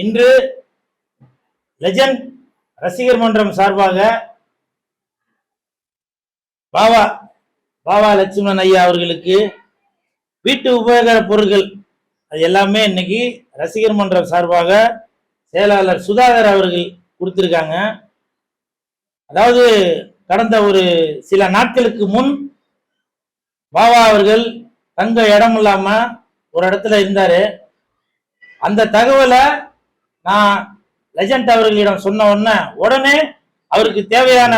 இன்று லெஜண்ட் ரசிகர் மன்றம் சார்பாக பாவா லட்சுமணன் ஐயா அவர்களுக்கு வீட்டு உபயோக பொருட்கள் அது எல்லாமே இன்னைக்கு ரசிகர் மன்றம் சார்பாக செயலாளர் சுதாகர் அவர்கள் கொடுத்திருக்காங்க. அதாவது கடந்த ஒரு சில நாட்களுக்கு முன் பாவா அவர்கள் தங்க இடம் இல்லாம ஒரு இடத்துல இருந்தாரு. அந்த தகவலை நான் லெஜண்ட் அவர்களிடம் சொன்ன உடனே அவருக்கு தேவையான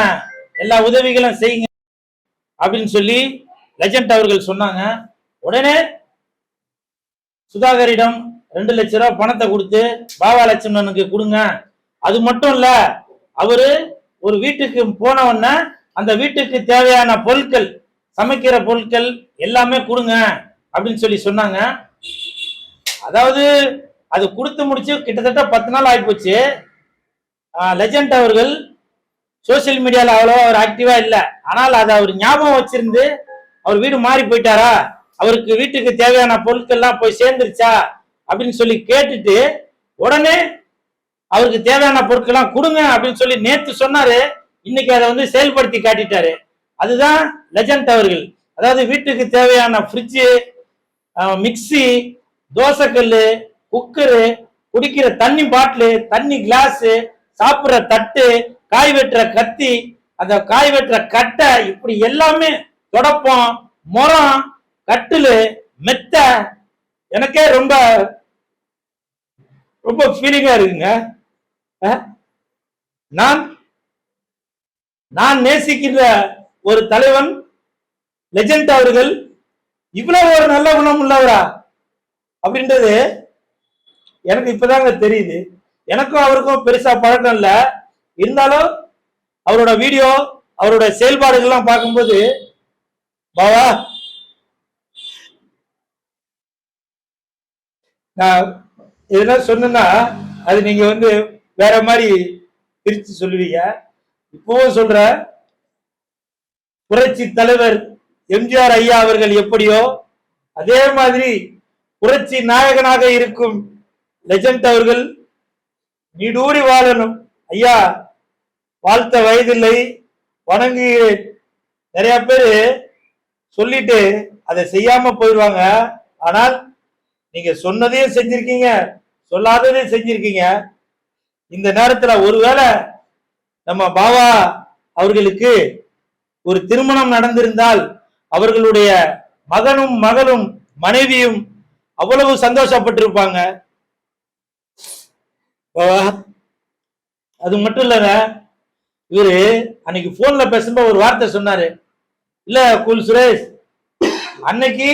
எல்லா உதவிகளும் செய்யுங்க அப்படின்னு சொல்லி லெஜண்ட் அவர்கள் சொன்னாங்க. உடனே சுதாகரிடம் 2 லட்ச ரூபாய் பணத்தை கொடுத்து பாவா லட்சுமணனுக்கு கொடுங்க. அது மட்டும் இல்ல, அவரு ஒரு வீட்டுக்கு போனவொன்ன அந்த வீட்டுக்கு தேவையான பொருட்கள், சமைக்கிற பொருட்கள் எல்லாமே கொடுங்க அப்படின்னு சொல்லி சொன்னாங்க. அதாவது அது கொடுத்து முடிச்சு கிட்டத்தட்ட 10 நாள் ஆயிப்போச்சு. லெஜண்ட் அவர்கள் சோசியல் மீடியால அவ்வளவா அவர் ஆக்டிவா இல்லை. ஆனால் அதை அவர் ஞாபகம் வச்சிருந்து அவர் வீடு மாறி போயிட்டாரா, அவருக்கு வீட்டுக்கு தேவையான பொருட்கள் எல்லாம் போய் சேர்ந்துருச்சா அப்படின்னு சொல்லி கேட்டுட்டு உடனே அவருக்கு தேவையான பொருட்கள் எல்லாம் கொடுங்க அப்படின்னு சொல்லி நேத்து சொன்னாரு. இன்னைக்கு அதை செயல்படுத்தி காட்டிட்டாரு. அதுதான் லெஜண்ட் அவர்கள். அதாவது வீட்டுக்கு தேவையான ஃப்ரிட்ஜு, மிக்சி, தோசைக்கல்லு, குக்கரு, குடிக்கிற தண்ணி பாட்டிலு, தண்ணி கிளாஸ், சாப்பிட்ற தட்டு, காய் வெட்டுற கத்தி, அந்த காய் வெட்டுற கட்டை, இப்படி எல்லாமே தொடப்பம், முறம், கட்டிலு, மெத்த. எனக்கே ரொம்ப ரொம்ப ஃபீலிங்கா இருக்குங்க. நான் நேசிக்கின்ற ஒரு தலைவன் லெஜண்ட் அவர்கள் இவ்வளவு ஒரு நல்ல குணம் உள்ளவரா அப்படின்றது எனக்கு இப்பதாங்க தெரியுது. எனக்கும் அவருக்கும் பெருசா பழக்கம் இல்லை. இருந்தாலும் அவரோட வீடியோ, அவரோட செயல்பாடுகள்லாம் பார்க்கும்போது பாவா, நான் இதெல்லாம் சொன்னா அது நீங்க வேற மாதிரி பிரிச்சு சொல்லுவீங்க. இப்பவும் சொல்ற, புரட்சி தலைவர் எம்ஜிஆர் ஐயா அவர்கள் எப்படியோ அதே மாதிரி புரட்சி நாயகனாக இருக்கும் லெஜண்ட் அவர்கள் நீடூடி வாழணும். ஐயா, வாழ்த்த வயதில்லை, வணங்குகிறேன். நிறைய பேரு சொல்லிட்டு அதை செய்யாம போயிடுவாங்க. ஆனால் நீங்க சொன்னதையும் செஞ்சிருக்கீங்க, சொல்லாததையும் செஞ்சிருக்கீங்க. இந்த நேரத்துல ஒருவேளை நம்ம பாவா அவர்களுக்கு ஒரு திருமணம் நடந்திருந்தால் அவர்களுடைய மகனும் மகளும் மனைவியும் அவ்வளவு சந்தோஷப்பட்டிருப்பாங்க. அது மட்டும் இல்லங்க, இவரு அன்னைக்கு போன்ல பேசும்போது ஒரு வார்த்தை சொன்னாரு. இல்ல குல் சுரேஷ், அன்னைக்கு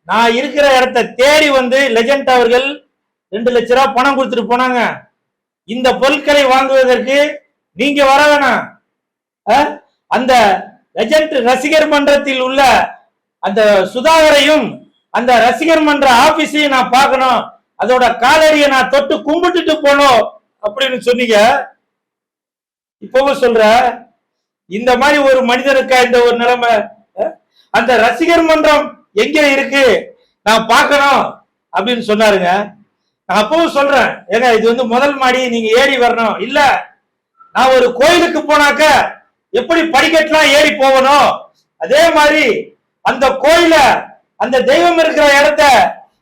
நான் இருக்கிற இடத்தை தேடி லெஜண்ட் அவர்கள் 2 லட்ச ரூபாய் பணம் கொடுத்துட்டு போனாங்க. இந்த பொருட்களை வாங்குவதற்கு நீங்க வர வேணாம். அந்த லெஜண்ட் ரசிகர் மன்றத்தில் உள்ள அந்த சுதாகரையும் அந்த ரசிகர் மன்ற ஆபீஸையும் நான் பார்க்கணும், அதோட காலடியை நான் தொட்டு கும்பிட்டுட்டு போனோம் அப்படின்னு சொன்னீங்க. இப்பவும் சொல்ற, இந்த மாதிரி ஒரு மனிதனுக்கா இந்த ஒரு நிலைமை? அந்த ரசிகர் மன்றம் எங்க இருக்கு நான் பார்க்கணும் அப்படின்னு சொன்னாருங்க. நான் அப்பவும் சொல்றேன், ஏங்க இது முதல் மாடி, நீங்க ஏறி வரணும். இல்ல, நான் ஒரு கோயிலுக்கு போனாக்க எப்படி படிக்கட்டுலாம் ஏறி போகணும், அதே மாதிரி அந்த கோயில, அந்த தெய்வம் இருக்கிற இடத்த,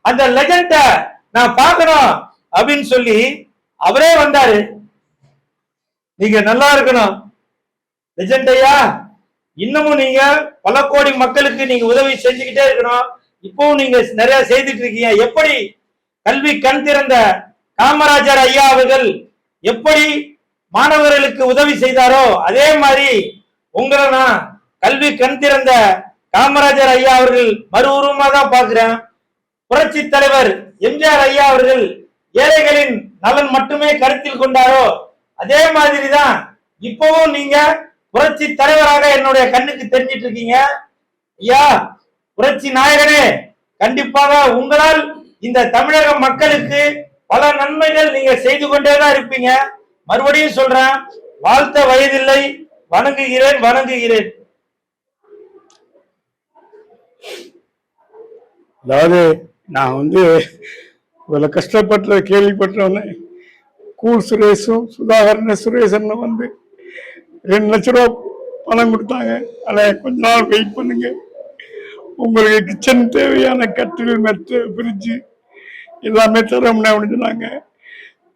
அந்த லெஜண்ட நான் பார்க்கணும் அப்படின்னு சொல்லி அவரே வந்தாரு. நீங்க நல்லா இருக்கணும் லெஜண்ட் ஐயா. இன்னமும் நீங்க பல கோடி மக்களுக்கு நீங்க உதவி செஞ்சுக்கிட்டே இருக்கணும். இப்பவும் நீங்க நிறைய செய்துட்டு இருக்கீங்க. எப்படி கல்வி கண் திறந்த காமராஜர் ஐயா அவர்கள் எப்படி மாணவர்களுக்கு உதவி செய்தாரோ அதே மாதிரி உங்களை நான் கல்வி கண் திறந்த காமராஜர் ஐயா அவர்கள் மறு உருவமா தான் பாக்குறேன். புரட்சி தலைவர் எம்ஜிஆர் ஐயா அவர்கள் ஏழைகளின் நலன் மட்டுமே கருத்தில் கொண்டாரோ அதே மாதிரிதான் இப்பவும் நீங்க புரட்சி தலைவராக என்னுடைய கண்ணுக்கு தெரிஞ்சிட்டு இருக்கீங்க. ஐயா, புரட்சி நாயகனே, கண்டிப்பாக உங்களால் இந்த தமிழக மக்களுக்கு பல நன்மைகள் நீங்க செய்து கொண்டேதான் இருப்பீங்க. மறுபடியும் சொல்றேன், வாழ்த்த வயதில்லை, வணங்குகிறேன் வணங்குகிறேன். அதாவது நான் இவ்வளவு கஷ்டப்பட்ட கேள்விப்பட்டவனே கூல் சுரேஷும் சுதாகரன் சுரேஷன் வந்து 2 லட்சம் ரூபா பணம் கொடுத்தாங்க. அதை கொஞ்ச நாள் வெயிட் பண்ணுங்க, உங்களுக்கு கிச்சன் தேவையான கட்டில் மெத்த ஃப்ரிட்ஜு எல்லாமே தரோம்னா அப்படின்னு சொன்னாங்க.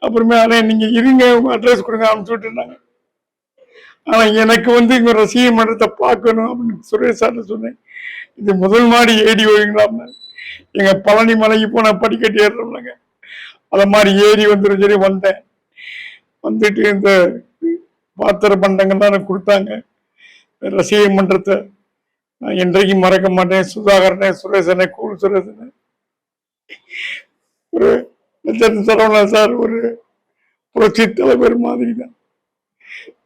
அப்புறமே அதை நீங்க இருங்க உங்க அட்ரஸ் கொடுங்க அனுப்பிச்சு விட்டுருந்தாங்க. ஆனா எனக்கு வந்து இங்க ரசிக மன்றத்தை பார்க்கணும் அப்படின்னு சுரேஷ் சார் சொன்னேன். இது முதல் மாடி ஏடி ஓய்ங்களாம். எங்க பழனி மலைக்கு போனா படிக்கட்டு ஏறுறோம்லங்க, அதை மாதிரி ஏறி வந்துடும் சொல்லி வந்தேன். வந்துட்டு இந்த பாத்திர பண்டங்கள்லாம் கொடுத்தாங்க. ரசிக மன்றத்தை நான் என்றைக்கும் மறக்க மாட்டேன். சுதாகரனே சுரேசனே கூல் சுரேசனே ஒரு சரவணா சார் ஒரு புரட்சி தலைவர் மாதிரி தான்,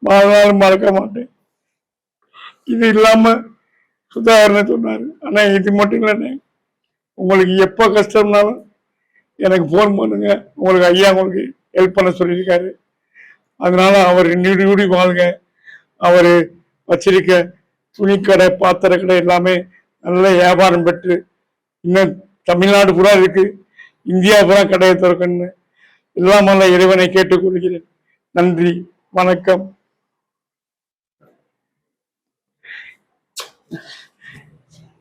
வாழ்நாள் மறக்க மாட்டேன். இது இல்லாம சுதாகரனை சொன்னாரு, ஆனா இது மட்டும் இல்லைண்ணே, உங்களுக்கு எப்போ கஷ்டம்னாலும் எனக்கு போன் பண்ணுங்க, உங்களுக்கு ஐயா உங்களுக்கு ஹெல்ப் பண்ண சொல்லியிருக்காரு. அதனால அவர் நீடி வாழ்க. அவர் வச்சிருக்க துணிக்கடை பாத்திர கடை எல்லாமே நல்ல வியாபாரம் பெற்று இன்னும் தமிழ்நாடு பூரா இருக்கு, இந்தியா பூரா கடையை திறக்கணும்னு எல்லாம் நல்ல இறைவனை கேட்டுக்கொள்கிறேன். நன்றி, வணக்கம்.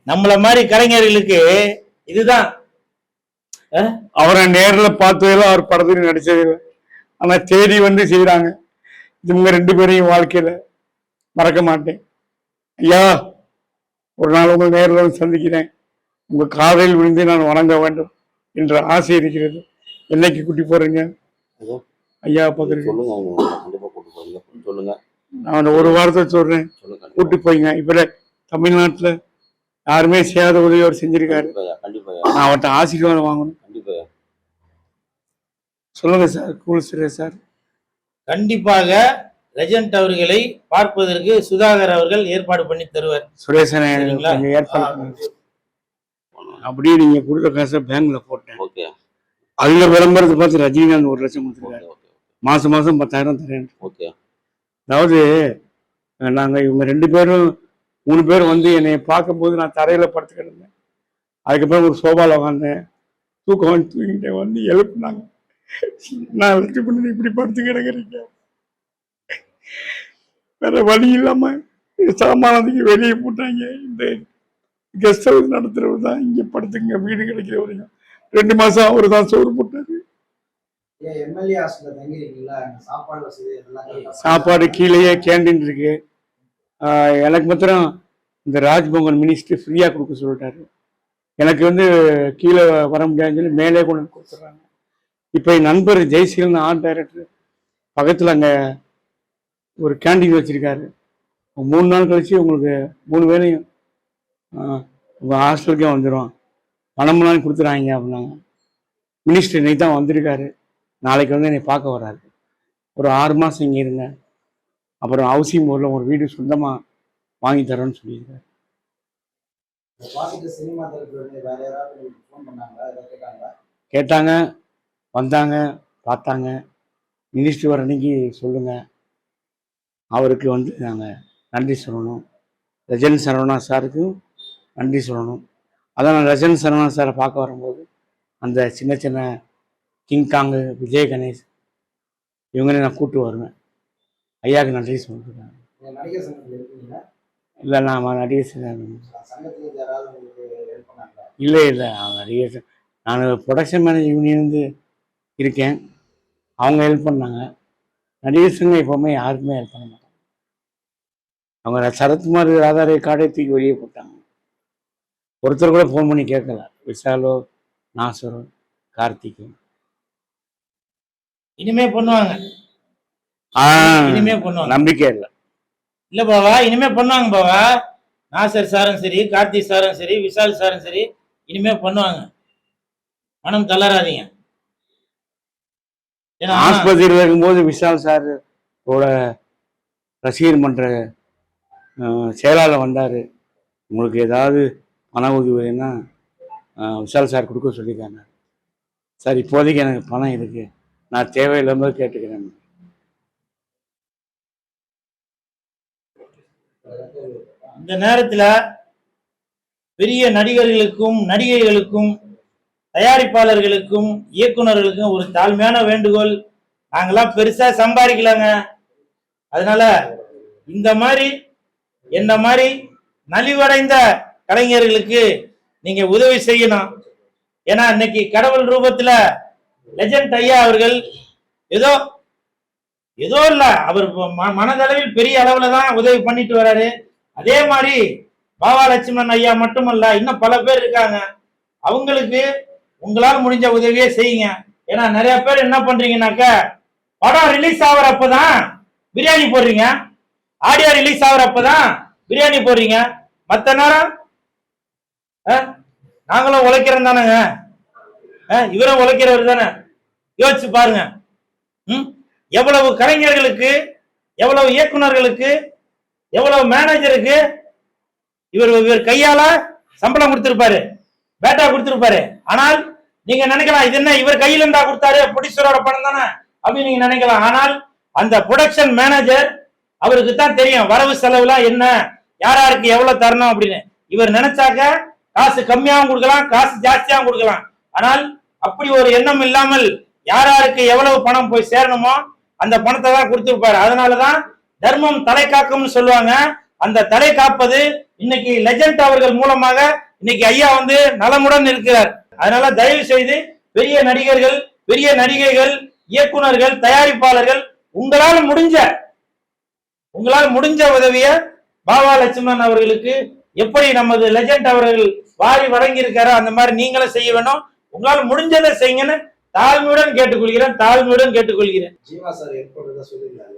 நம்மள மாதிரி கலைஞர்களுக்கு இதுதான். அவரை நேரில் பார்த்ததில்ல, அவர் படத்தில் நடிச்சதில்லை, ஆனா தேடி வந்து செய்யறாங்க. இவங்க 2 பேரையும் வாழ்க்கையில மறக்க மாட்டேன். ஐயா, ஒரு நாள் உங்கள் நேரில் வந்து சந்திக்கிறேன், உங்க காதலில் விழுந்து நான் வணங்க வேண்டும் என்ற ஆசை இருக்கிறது. என்னைக்கு கூட்டி போறீங்க ஐயா? சொல்லுங்க, நான் ஒரு வாரத்தை சொல்றேன், கூட்டி போய்ங்க. இப்ப தமிழ்நாட்டுல யாருமே செய்யாத உதவி அவர் செஞ்சிருக்காரு. நான் அவர்கிட்ட ஆசீர்வாதம் வாங்கணும். சொல்லுங்க சார், கூல் சுரேஷ் சார். கண்டிப்பாக லெஜண்ட் அவர்களை பார்ப்பதற்கு சுதாகர் அவர்கள் ஏற்பாடு பண்ணி தருவார். சுரேசனை ஏற்பாடு அப்படியே நீங்க கொடுத்த காசை பேங்க்ல போட்டேன். அதுல விளம்பரத்தை பார்த்து ரஜினிகாந்த் 1 லட்சம் கொடுத்துருக்காரு. மாசம் 10,000 தரேன். அதாவது நாங்க இவங்க 2 பேரும் 3 பேரும் வந்து என்னை பார்க்கும் போது நான் தரையில படுத்துக்கிட்டு இருந்தேன். அதுக்கப்புறம் ஒரு சோபால உட்காந்தேன், தூக்கம் வந்து தூங்கிட்டேன். வந்து எழுப்புனாங்க, நான் வச்சு பண்ணி இப்படி படுத்து கிடக்குறீங்க, வேற வழி இல்லாம சாமானத்துக்கு வெளியே போட்டாங்க. இந்த கெஸ்ட் ஹவுஸ் நடத்துறவர் தான் இங்க படுத்துங்க, வீடு கிடைக்கிற வரைக்கும் 2 மாசம் அவர் தான் சோறு போட்டாரு. சாப்பாடு கீழேயே கேண்டீன் இருக்கு. எனக்கு மாத்திரம் இந்த ராஜ்பவன் மினிஸ்ட்ரி ஃப்ரீயா கொடுக்க சொல்லிட்டாரு. எனக்கு வந்து கீழே வர முடியாதுன்னு சொல்லி மேலே கொண்டு கொடுத்துட்றாங்க. இப்போ என் நண்பர் ஜெய்சீலன் ஆர்ட் டைரக்டர் பக்கத்தில் அங்கே ஒரு கேண்டீன் வச்சிருக்காரு. 3 நாள் கழிச்சு உங்களுக்கு 3 வேளையும் உங்கள் ஹாஸ்டலுக்கே வந்துடும், பணம்லாம் கொடுத்துறாங்க அப்படின்னாங்க. மினிஸ்டர் இன்னைக்கு தான் வந்திருக்காரு, நாளைக்கு வந்து என்னை பார்க்க வர்றாரு. ஒரு 6 மாதம் இங்கே இருங்க, அப்புறம் ஹவுசிங் போர்டில் ஒரு வீடு சொந்தமாக வாங்கி தரோன்னு சொல்லியிருக்காரு. கேட்டாங்க, வந்தாங்க, பார்த்தாங்க. மினிஸ்டர் வர அன்னைக்கு சொல்லுங்க, அவருக்கு வந்து நாங்கள் நன்றி சொல்லணும். லெஜண்ட் சரவணா சாருக்கும் நன்றி சொல்லணும். அதான் நான் லெஜண்ட் சரவணா சாரை பார்க்க வரும்போது அந்த சின்ன சின்ன கிங்காங்கு, விஜய் கணேஷ் இவங்களே நான் கூப்பிட்டு வருவேன். ஐயாவுக்கு நன்றி சொல்லிருக்காங்க. இல்லை, நான் நடிகர் இல்லை நடிகர், நான் ப்ரொடக்ஷன் மேனேஜர் யூனியன் இருக்கேன், அவங்க ஹெல்ப் பண்ணாங்க. நடிகர் சங்கம் எப்போவுமே யாருக்குமே ஹெல்ப் பண்ண மாட்டாங்க. அவங்க சரத்குமார் ஆதார கார்டை தூக்கி வெளியே போட்டாங்க. ஒருத்தர் கூட ஃபோன் பண்ணி கேட்கல. விஷாலோ, நாசரோ, கார்த்திக் இனிமே பண்ணுவாங்க. இனிமே பண்ணுவாங்க, நம்பிக்கை இல்லை. இல்ல பாவா, இனிமே பண்ணுவாங்க பாவா. நாசர் சாரும் சரி, கார்த்திக் சாரும் சரி, விஷால் சாரும் சரி, இனிமே பண்ணுவாங்க. மனம் தளராதீங்க. ஆஸ்பத்திரியில் இருக்கும்போது விஷால் சார் ரசிகர் மன்ற செயலாளர் வந்தார், உங்களுக்கு ஏதாவது பண உதவினா விஷால் சார் கொடுக்க சொல்லியிருக்காங்க. சார் இப்போதைக்கு எனக்கு பணம் இருக்கு, நான் தேவையில்லாமல் கேட்டுக்கிறேன். இந்த நேரத்துல பெரிய நடிகர்களுக்கும் நடிகைகளுக்கும் தயாரிப்பாளர்களுக்கும் இயக்குநர்களுக்கும் ஒரு தாழ்மையான வேண்டுகோள். நாங்கெல்லாம் பெருசா சம்பாதிக்கலங்க. அதனால இந்த மாதிரி என்ன மாதிரி நலிவடைந்த கலைஞர்களுக்கு நீங்க உதவி செய்யணும். ஏன்னா இன்னைக்கு கடவுள் ரூபத்துல லெஜண்ட் ஐயா அவர்கள் ஏதோ ஏதோ இல்ல, அவர் மனதளவில் பெரிய அளவுல தான் உதவி பண்ணிட்டு வராரு. அதே மாதிரி பாபா லட்சுமணன் ஐயா மட்டுமல்ல, இன்னும் பல பேர் இருக்காங்க. அவங்களுக்கு உங்களால் முடிஞ்ச உதவியே செய்யுங்க. ஏன்னா நிறைய பேர் என்ன பண்றீங்கன்னாக்க, படம் ரிலீஸ் ஆகுறப்பதான் பிரியாணி போடுறீங்க, ஆடியோ ரிலீஸ் ஆகுறப்பதான் பிரியாணி போடுறீங்க. மத்த நேரம் நாங்களும் உழைக்கிறோம் தானேங்க, இவரும் உழைக்கிறவர் தானே. யோசிச்சு பாருங்க. எவ்வளவு கலைஞர்களுக்கு, எவ்வளவு இயக்குனர்களுக்கு, எவ்வளவு மேனேஜருக்கு இவர் கையால சம்பளம் கொடுத்திருப்பாரு, பேட்டா கொடுத்திருப்பாரு. ஆனால் நீங்க நினைக்கலாம், இது என்ன இவர் கையில இருந்தா கொடுத்தாரு, ப்ரொடியூசரோட பணம் தானே அப்படின்னு நீங்க நினைக்கலாம். ஆனால் அந்த ப்ரொடக்ஷன் மேனேஜர் அவருக்கு தான் தெரியும் வரவு செலவுலாம் என்ன, யாராருக்கு எவ்வளவு தரணும் அப்படின்னு. இவர் நினைச்சாக்க காசு கம்மியாகவும் கொடுக்கலாம், காசு ஜாஸ்தியாகவும் கொடுக்கலாம். ஆனால் அப்படி ஒரு எண்ணம் இல்லாமல் யாராருக்கு எவ்வளவு பணம் போய் சேரணுமோ அந்த பணத்தை தான் கொடுத்திருப்பாரு. அதனாலதான் தர்மம் தலை காக்கும்னு சொல்லுவாங்க. அந்த தலை காப்பது இன்னைக்கு லெஜண்ட் அவர்கள் மூலமாக இன்னைக்கு ஐயா வந்து நலமுடன் இருக்கிறார். அதனால தயவு செய்து பெரிய நடிகர்கள், பெரிய நடிகைகள், இயக்குனர்கள், தயாரிப்பாளர்கள் உங்களால் முடிஞ்ச உதவிய பாபா லட்சுமணன் அவர்களுக்கு எப்படி நமது லெஜண்ட் அவர்கள் வாரி வழங்கி இருக்காரோ அந்த மாதிரி நீங்களும் செய்ய வேணும். உங்களால் முடிஞ்சதை செய்யுங்கன்னு தாழ்மையுடன் கேட்டுக்கொள்கிறேன். ஜீவா சார் ஏற்படுறதா சொல்லிருக்காரு.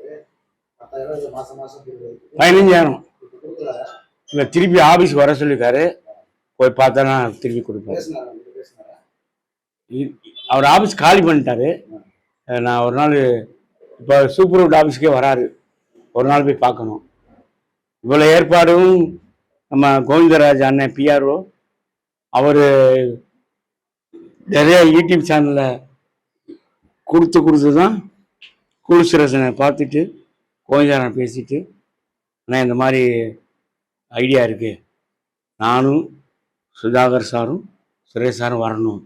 15,000 இல்ல, திருப்பி ஆபீஸ்க்கு வர சொல்லிருக்காரு. போய் பார்த்தா திருப்பி கொடுப்பேன். அவர் ஆபீஸ் காலி பண்ணிட்டாரு. நான் ஒரு நாள் இப்போ சூப்பர்வுட் ஆபீஸ்க்கே வராரு, ஒரு நாள் போய் பார்க்கணும். இவ்வளோ ஏற்பாடும் நம்ம கோவிந்தராஜ் அண்ணன் பிஆர்ஓ அவர் நிறைய யூடியூப் சேனலில் கொடுத்து தான் குலுசுரசனை பார்த்துட்டு கோவிந்தராஜன் பேசிட்டு, ஆனால் இந்த மாதிரி ஐடியா இருக்குது, நானும் சுதாகர் சாரும் சுரேஷ் சாரும் வரணும்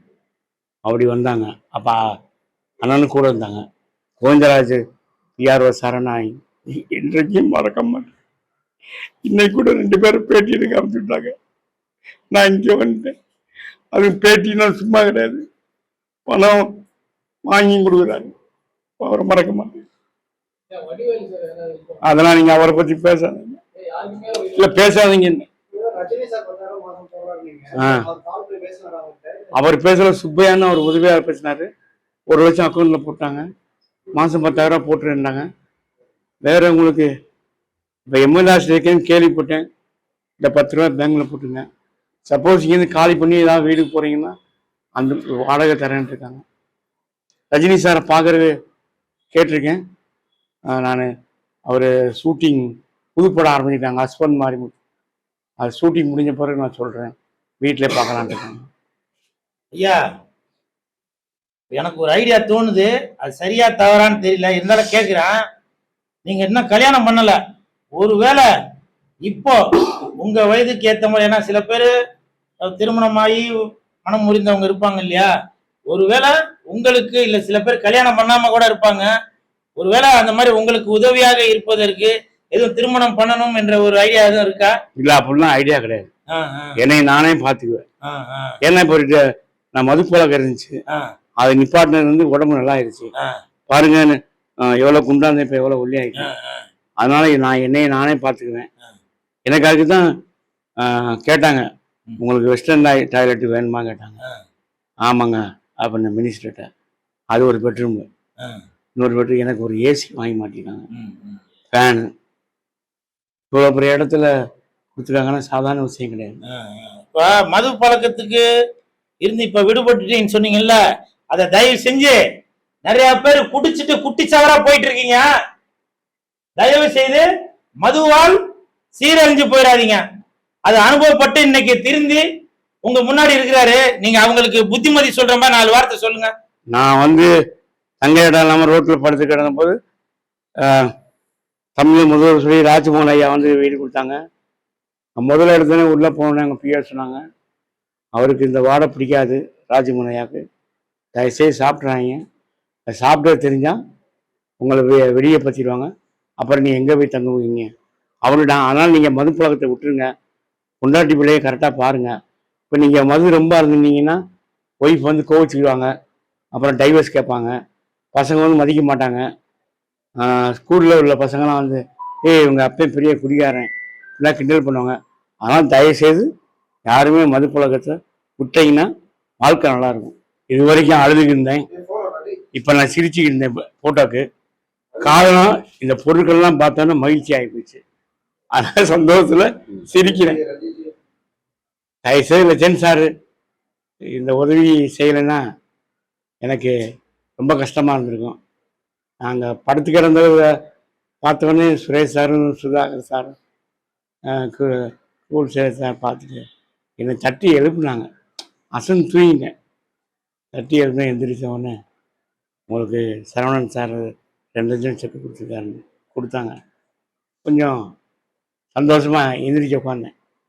அப்படி வந்தாங்க. அப்போ அண்ணனும் கூட இருந்தாங்க. கோவிந்தராஜ் பிஆர்ஓ சாரை நான் இன்றைக்கும் மறக்க மாட்டேன். இன்னைக்கு கூட 2 பேரும் பேட்டி எடுக்க அமைச்சுட்டாங்க. நான் இங்கே வந்துட்டேன். அது பேட்டினா சும்மா கிடையாது, பணம் வாங்கி கொடுக்குறாங்க. அவரை மறக்க மாட்டேன். அதெல்லாம் நீங்க அவரை பத்தி பேசாதீங்க. இல்ல பேசாதீங்க. அவர் பேசல, சுப்பையான்னு அவர் உதவியாளர் பேசினாரு. 1 லட்சம் அக்கௌண்ட்ல போட்டாங்க, மாசம் 10,000 போட்டுருந்தாங்க. வேற உங்களுக்கு இப்போ எம்எல்ஏஸ் இருக்கேன்னு கேள்விப்பட்டேன். இந்த 10 ரூபா பேங்க்ல போட்டுங்க. சப்போஸ் இங்கேருந்து காலி பண்ணி ஏதாவது வீடுக்கு போறீங்கன்னா அந்த வாடகை தரேன் இருக்காங்க. ரஜினி சாரை பார்க்கறது கேட்டிருக்கேன் நான். அவர் ஷூட்டிங் புதுப்படம் ஆரம்பிச்சிட்டாங்க, ஹஸ்பண்ட் மாதிரி. அது ஷூட்டிங் முடிஞ்ச பிறகு நான் சொல்றேன், வீட்டிலே பார்க்கலான்ட்டு இருக்காங்க. ஐயா, எனக்கு ஒரு ஐடியா தோணுது, அது சரியா தவறான்னு தெரியல, இருந்தாலும் கேட்குறேன். நீங்க இன்னும் கல்யாணம் பண்ணல, ஒருவேளை இப்போ உங்க வயதுக்கு ஏற்ற மாதிரி, ஏன்னா சில பேர் திருமணமாகி மனம் முறிந்தவங்க இருப்பாங்க இல்லையா, ஒருவேளை உங்களுக்கு இல்ல சில பேர் கல்யாணம் பண்ணாம கூட இருப்பாங்க, ஒருவேளை அந்த மாதிரி உங்களுக்கு உதவியாக இருப்பதற்கு எதுவும் திருமணம் பண்ணணும் என்ற ஒரு ஐடியா எதுவும் இருக்கா? இல்ல, அப்படிலாம் ஐடியா கிடையாது. என்னை நானே பாத்துக்குவேன். ஏன்னா இப்போ நான் மதுப்பழக்கம் இருந்துச்சு, அதை நிப்பாட்டினது வந்து உடம்பு நல்லா ஆயிடுச்சு. பாருங்க எவ்வளவு குண்டாந்து இப்ப எவ்வளவு ஒல்லி ஆயிடுச்சு. அதனால நான் என்னைய நானே பாத்துக்குவேன். எனக்கு அதுக்குதான் கேட்டாங்க, உங்களுக்கு வெஸ்டர்ன் டாய்லெட் வேணுமா கேட்டாங்க. ஆமாங்க அப்படின்னு மினிஸ்டர்கிட்ட. அது ஒரு பெட்ரூம், இன்னொரு பெட்ரூம். எனக்கு ஒரு ஏசி வாங்கி மாட்டிருக்காங்க, ஃபேனு. இவ்வளோ பெரிய இடத்துல கொடுத்துருக்காங்கன்னா சாதாரண விஷயம் கிடையாது. இப்போ மது பழக்கத்துக்கு இருந்து இப்ப விடுபட்டுட்டீங்கன்னு சொன்னீங்கல்ல, அதை தயவு செஞ்சு நிறைய பேர் குடிச்சிட்டு குட்டிச்சவரா போயிட்டு இருக்கீங்க. தயவு செய்து மதுவால் சீரழிஞ்சு போயிடாதீங்க. அது அனுபவப்பட்டு இன்னைக்கு திருந்தி உங்க முன்னாடி இருக்கிறாரு. நீங்க அவங்களுக்கு புத்திமதி சொல்ற மாதிரி 4 வார்த்தை சொல்லுங்க. நான் வந்து தங்க இடம் இல்லாம ரோட்ல படுத்து கிடந்த போது தமிழ் முதல்வர் சொல்லி ராஜ்மோகன் ஐயா வந்து வீடு கொடுத்தாங்க. முதல்ல எடுத்தோடனே உள்ள போனோன்னு எங்கள் பிஆர் சொன்னாங்க, அவருக்கு இந்த வாடை பிடிக்காது ராஜ்மோகன் ஐயாவுக்கு, தயவுசெய்து சாப்பிட்றாங்க, சாப்பிட தெரிஞ்சா உங்களை வெளியே பற்றிடுவாங்க. அப்புறம் நீ எங்கே போய் தங்குவீங்க அவருடா. அதனால் நீங்கள் மது பழக்கத்தை விட்டுருங்க. பொண்டாட்டி பிள்ளையை கரெக்டாக பாருங்கள். இப்போ நீங்கள் மது ரொம்ப இருந்தீங்கன்னா ஒய்ஃப் வந்து கோவிச்சுக்குவாங்க. அப்புறம் டைவர்ஸ் கேட்பாங்க. பசங்க வந்து மதிக்க மாட்டாங்க. ஸ்கூலில் உள்ள பசங்களாம் வந்து இவங்க அப்பயும் பெரிய குடிகாரன் இப்படிலாம் கிண்டல் பண்ணுவாங்க. அதனால் தயவுசெய்து யாருமே மது பழக்கத்தை விட்டீங்கன்னா வாழ்க்கை நல்லாயிருக்கும். இது வரைக்கும் அழுதுகிட்டு இருந்தேன், இப்போ நான் சிரிச்சுக்கிட்டு இருந்தேன் ஃபோட்டோக்கு. காரணம் இந்த பொருட்கள்லாம் பார்த்தோன்னா மகிழ்ச்சி ஆகிப்போச்சு. அதனால் சந்தோஷத்தில் சிரிக்கிறேன். தயவுசெய்து லட்சன் சார் இந்த உதவி செய்யலைன்னா எனக்கு ரொம்ப கஷ்டமாக இருந்திருக்கும். நாங்கள் படுத்துக்கு இருந்ததை பார்த்தோன்னே சுரேஷ் சாரும் சுதாகர் சாரும் கூல் சேர் சார் பார்த்துட்டு என்னை தட்டி எழுப்புனாங்க. அசன் தூங்கிட்டேன். தட்டி எழுப்புனா எந்திரிச்ச உடனே உங்களுக்கு சரவணன் சார் 2 லட்சம் செக்கு கொடுத்துருக்காருன்னு கொடுத்தாங்க. கொஞ்சம் சந்தோஷமாக எந்திரிச்சு உட்காந்தேன்.